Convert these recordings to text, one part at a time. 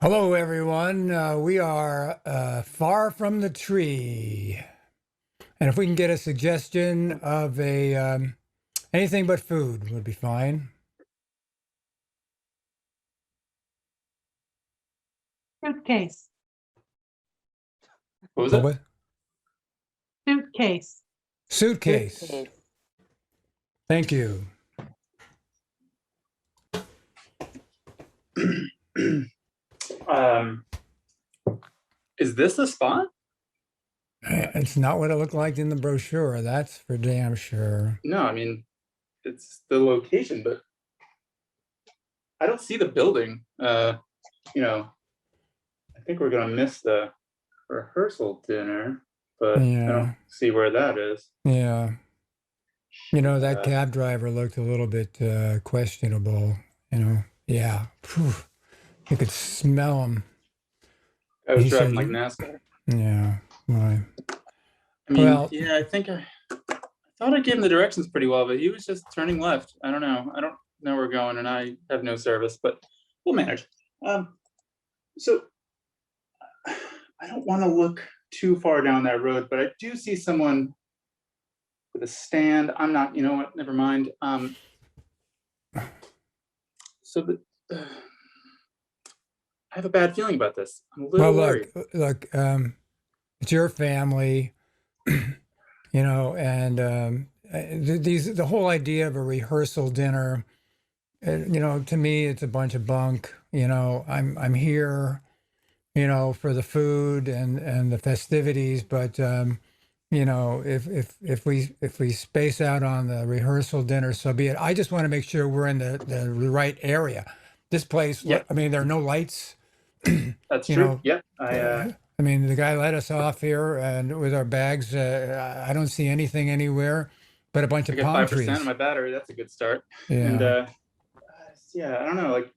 Hello, everyone. We are far from the tree, and if we can get a suggestion of a anything but food would be fine. Suitcase. What was What it? was Suitcase. suitcase? Thank you. Um, is this the spot? It's not what it looked like in the brochure. That's for damn sure. No, I mean, it's the location, but I don't see the building. I think we're gonna miss the rehearsal dinner, but I Yeah, don't see where that is. yeah. That Uh, cab driver looked a little bit questionable. Yeah. Phew. You could smell him. I was He driving said, like NASCAR. "Yeah, right." I mean, Well, yeah, I think I thought I gave him the directions pretty well, but he was just turning left. I don't know. I don't know where we're going, and I have no service, but we'll manage. So I don't want to look too far down that road, but I do see someone with a stand. I'm not, you know what, never mind. So the, I have a bad feeling about this. I'm a little worried. look, it's your family, and the whole idea of a rehearsal dinner, to me, it's a bunch of bunk. I'm here, for the food and the festivities, but if we space out on the rehearsal dinner, so be it. I just want to make sure we're in the right area. This place, Yeah, I mean, there are no lights. that's you true. know, Yeah, I mean, the guy let us off here, and with our bags, I don't see anything anywhere but a bunch I of got palm 5% of trees. my battery. That's a good start. And Yeah. yeah, I don't know. Like,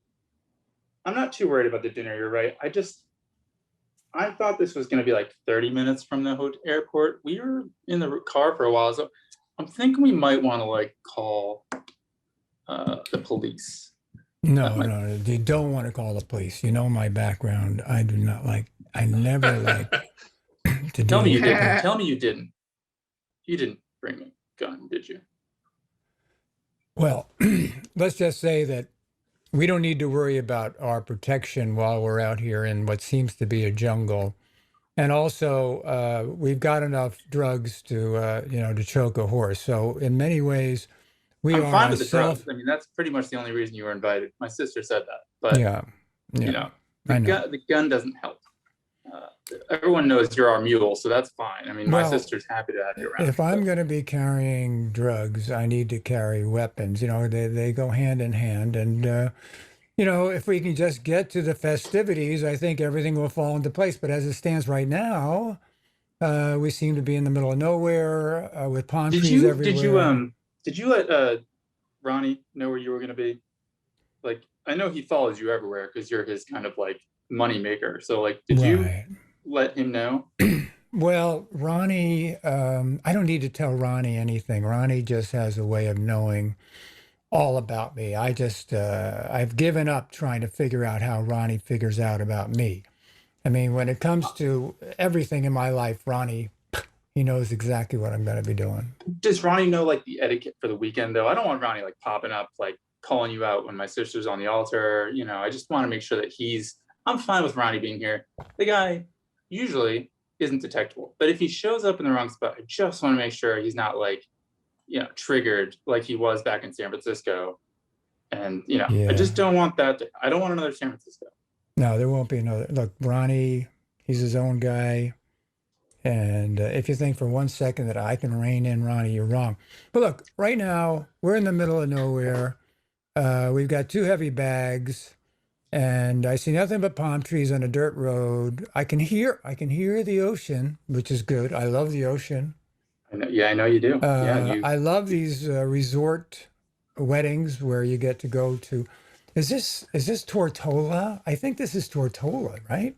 I'm not too worried about the dinner. You're right. I thought this was going to be like 30 minutes from the airport. We were in the car for a while, so I'm thinking we might want to like call the police. No, you don't want to call the police. You know my background. I never like to Tell me deal you with didn't. people. Tell me you didn't. You didn't bring a gun, did you? Well, let's just say that we don't need to worry about our protection while we're out here in what seems to be a jungle. And also, we've got enough drugs to choke a horse. So in many ways, we I'm are fine a with the drugs. self. I mean, that's pretty much the only reason you were invited. My sister said that, but Yeah, yeah, I know. the gun doesn't help. Everyone knows you're our mule, so that's fine. I mean, my Well, sister's happy to have you around. if I'm going to be carrying drugs, I need to carry weapons. They go hand in hand. And, if we can just get to the festivities, I think everything will fall into place. But as it stands right now, we seem to be in the middle of nowhere with palm Did trees you everywhere. did you let Ronnie know where you were going to be? Like, I know he follows you everywhere because you're his kind of like money maker. So like, did you Right. let him know? Well, Ronnie, I don't need to tell Ronnie anything. Ronnie just has a way of knowing all about me. I've given up trying to figure out how Ronnie figures out about me. I mean, when it comes to everything in my life, Ronnie, he knows exactly what I'm going to be doing. Does Ronnie know like the etiquette for the weekend though? I don't want Ronnie like popping up, like calling you out when my sister's on the altar. I just want to make sure that I'm fine with Ronnie being here. The guy usually isn't detectable, but if he shows up in the wrong spot, I just want to make sure he's not like, triggered like he was back in San Francisco. And, I Yeah. just don't want that. I don't want another San Francisco. No, there won't be another. Look, Ronnie, he's his own guy. And if you think for 1 second that I can rein in Ronnie, you're wrong. But look, right now, we're in the middle of nowhere. We've got two heavy bags, and I see nothing but palm trees on a dirt road. I can hear the ocean, which is good. I love the ocean. I know you do. I love these resort weddings where you get to go to. Is this Tortola? I think this is Tortola, right?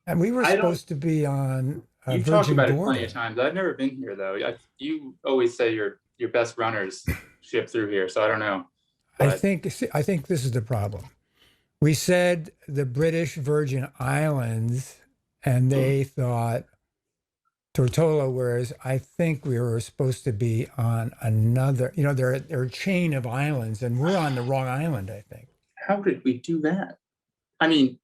And we were I don't. supposed to be on You've talked Virgin about it plenty Gorda. of times. I've never been here though. You always say your best runners ship through here, so I don't know. I But think this is the problem. We said the British Virgin Islands, and they thought Tortola, whereas I think we were supposed to be on another, they're a chain of islands, and we're on the wrong island, I think. How did we do that? I mean,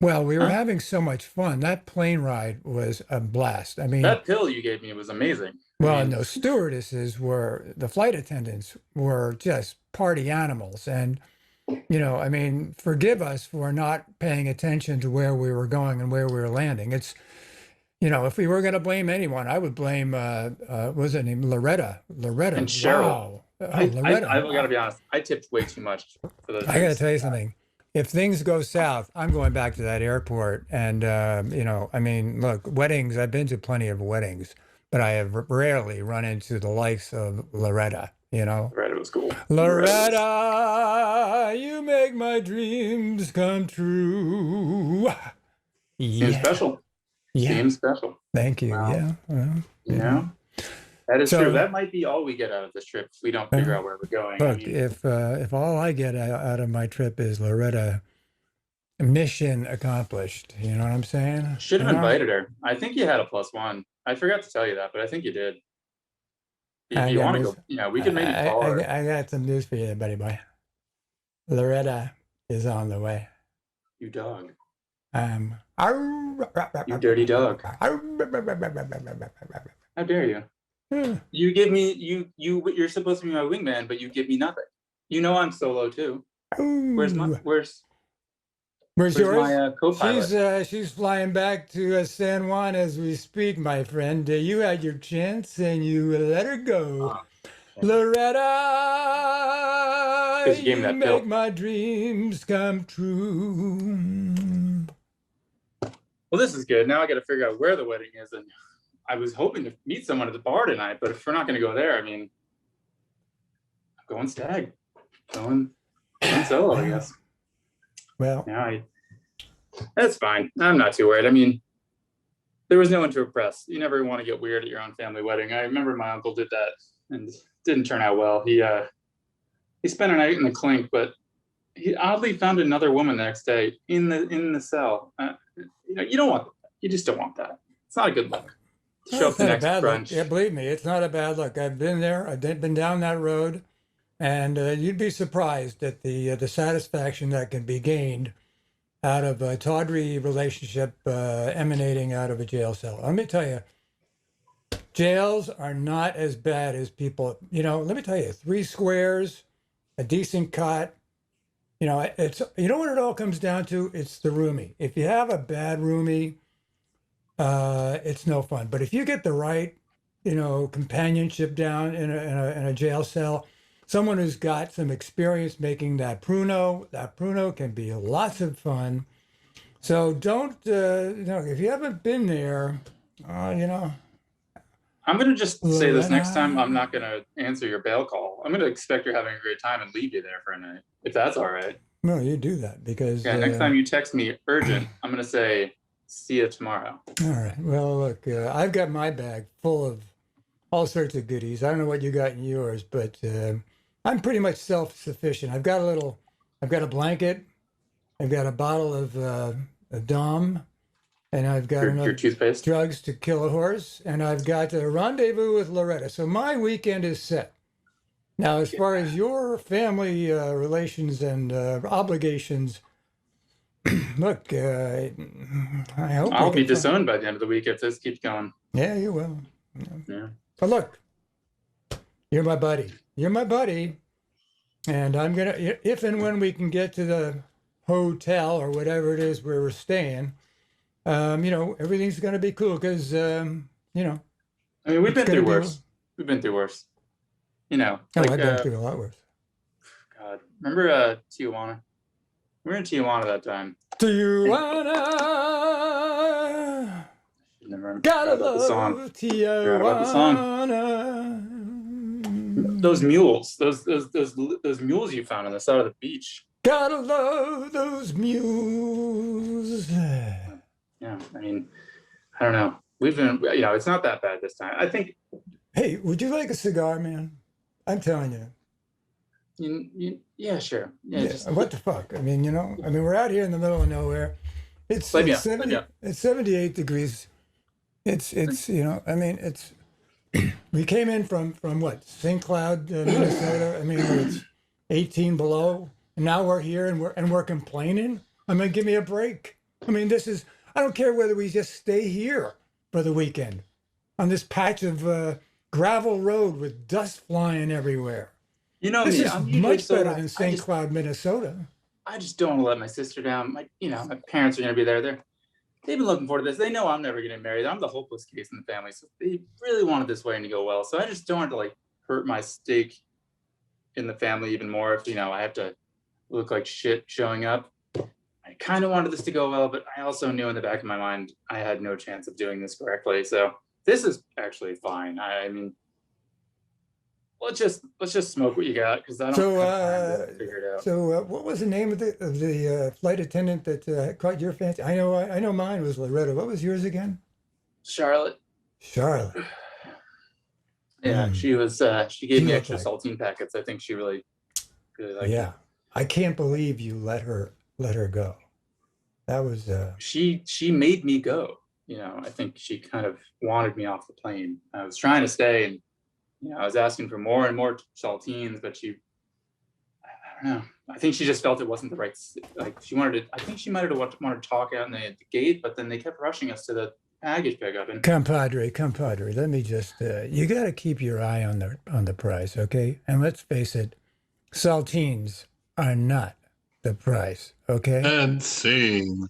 Well, we were having so much fun. That plane ride was a blast. I mean, that pill you gave me was amazing. well, I and mean, those stewardesses the flight attendants were just party animals. And, I mean, forgive us for not paying attention to where we were going and where we were landing. It's, if we were going to blame anyone, I would blame, what was her name? Loretta. and Cheryl. Wow. Oh, I Loretta. got to be honest. I tipped way too much for those. I got to drinks. tell you something. If things go south, I'm going back to that airport. And, I mean, look, weddings, I've been to plenty of weddings, but I have rarely run into the likes of Loretta, Right, it was cool. Loretta, you make my dreams come true. Seems special. Yeah. Seems special. Thank you. Wow. Yeah. Well, You know, that is So- true. That might be all we get out of this trip if we don't figure out where we're going. I Look, mean, if all I get out of my trip is Loretta, mission accomplished. You know what I'm saying? should have You know? invited her. I think you had a +1. I forgot to tell you that, but I think you did. If I you got want to news- go, we could maybe call her. I got some news for you, buddy boy. Loretta is on the way. You dog. You You dirty dog. How dare you? You give me you're supposed to be my wingman, but you give me nothing. I'm solo too. Where's Where's where's yours? my co-pilot? She's flying back to San Juan as we speak, my friend. You had your chance and you let her go. Loretta, 'Cause you gave me that pill. make my dreams come true. Well, this is good. Now I got to figure out where the wedding is, and I was hoping to meet someone at the bar tonight. But if we're not going to go there, I mean, I'm going stag, going solo, I guess. Well, Yeah, that's fine. I'm not too worried. I mean, there was no one to impress. You never want to get weird at your own family wedding. I remember my uncle did that and didn't turn out well. He spent a night in the clink, but he oddly found another woman the next day in the cell. You don't want that. You just don't want that. It's not a good look. Show up it's the not a next bad look. brunch. Yeah, believe me, it's not a bad look. I've been there. I've been down that road, and you'd be surprised at the satisfaction that can be gained out of a tawdry relationship emanating out of a jail cell. Let me tell you, jails are not as bad as people. Let me tell you, 3 squares, a decent cot. It's what it all comes down to. It's the roomie. If you have a bad roomie, it's no fun. But if you get the right, companionship down in a jail cell, someone who's got some experience making that pruno can be lots of fun. So don't, if you haven't been there, I'm going to just say this next time. I'm not going to answer your bail call. I'm going to expect you're having a great time and leave you there for a night, if that's all right. No, you do that because Next time you text me urgent, I'm going to say, see you tomorrow. All right. Well, look, I've got my bag full of all sorts of goodies. I don't know what you got in yours, but I'm pretty much self-sufficient. I've got a blanket. I've got a bottle of Dom, and I've got Your enough toothpaste. drugs to kill a horse, and I've got a rendezvous with Loretta. So my weekend is set. Now, as far as your family relations and obligations, look, I hope I'll we be can disowned by the end of the week if this keeps going. Yeah, you will. Yeah. But look, you're my buddy. You're my buddy. And I'm going to, if and when we can get to the hotel or whatever it is where we're staying, everything's going to be cool because, I mean, we've been through worse. We've been through worse. I've been through a lot worse. God, remember Tijuana? We were in Tijuana that time. Tijuana. Never Gotta forgot about the song. love Forgot about the song. Tijuana. Those mules, those mules you found on the side of the beach. Gotta love those mules. Yeah, I mean, I don't know. We've been, it's not that bad this time. I think. Hey, would you like a cigar, man? I'm telling you. Yeah, sure. Yeah, Yeah, just what the fuck? I mean, we're out here in the middle of nowhere. It's let me it's know. Let me 70 know. it's 78 degrees. It's we came in from what? St. Cloud, Minnesota. I mean, where it's 18 below, and now we're here and we're complaining. I mean, give me a break. I mean, I don't care whether we just stay here for the weekend on this patch of gravel road with dust flying everywhere. You know This me. is I'm usually much so better lax. than St. Cloud, Minnesota. I just don't want to let my sister down. My parents are gonna be there. They've been looking forward to this. They know I'm never getting married. I'm the hopeless case in the family, so they really wanted this wedding to go well. So I just don't want to like hurt my stake in the family even more. If I have to look like shit showing up. I kind of wanted this to go well, but I also knew in the back of my mind I had no chance of doing this correctly. So this is actually fine. I mean, let's just smoke what you got because I don't So, have time to figure it out. what was the name of the flight attendant that caught your fancy? I know mine was Loretta. What was yours again? Charlotte, Charlotte. yeah, Mm. she gave She me looked extra like, saltine packets. I think she really liked it. yeah. I can't believe you let her go. That was She made me go. I think she kind of wanted me off the plane. I was trying to stay, and I was asking for more and more saltines, but I don't know. I think she just felt it wasn't the right. Like she wanted to. I think she might have wanted to talk out in the gate, but then they kept rushing us to the baggage pickup. And compadre. Let me just you got to keep your eye on the price, okay? And let's face it, saltines are not the price, okay? And sing.